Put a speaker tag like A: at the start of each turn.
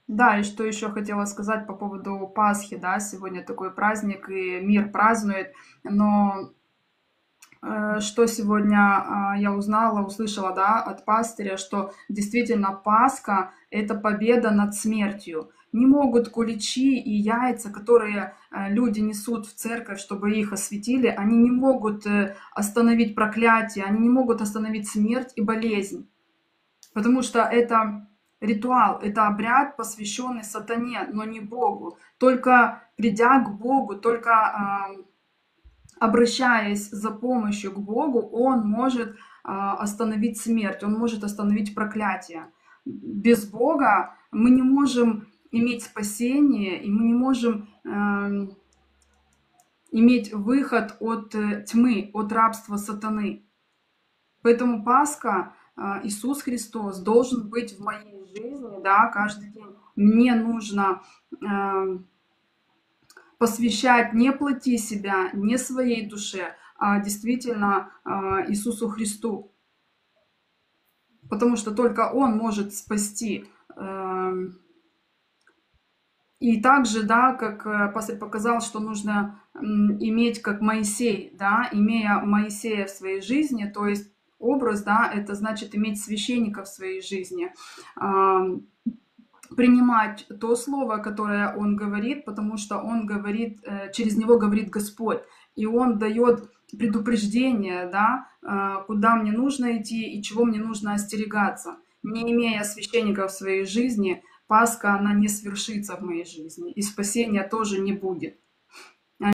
A: Да, и что еще хотела сказать по поводу Пасхи, да, сегодня такой праздник, и мир празднует, но что сегодня я узнала, услышала, да, от пастыря, что действительно Пасха — это победа над смертью. Не могут куличи и яйца, которые люди несут в церковь, чтобы их осветили, они не могут остановить проклятие, они не могут остановить смерть и болезнь. Потому что это ритуал, это обряд, посвященный сатане, но не Богу. Только придя к Богу, только обращаясь за помощью к Богу, он может остановить смерть, он может остановить проклятие. Без Бога мы не можем иметь спасение, и мы не можем иметь выход от тьмы, от рабства сатаны. Поэтому Пасха, Иисус Христос должен быть в моей жизни, да, каждый день. Мне нужно посвящать не плоти себя, не своей душе, а действительно Иисусу Христу. Потому что только Он может спасти. И также, да, как пастырь показал, что нужно иметь как Моисей, да, имея Моисея в своей жизни, то есть образ, да, это значит иметь священника в своей жизни, принимать то слово, которое он говорит, потому что он говорит, через него говорит Господь, и он дает предупреждение, да, куда мне нужно идти и чего мне нужно остерегаться. Не имея священника в своей жизни, Пасха, она не свершится в моей жизни, и спасения тоже не будет.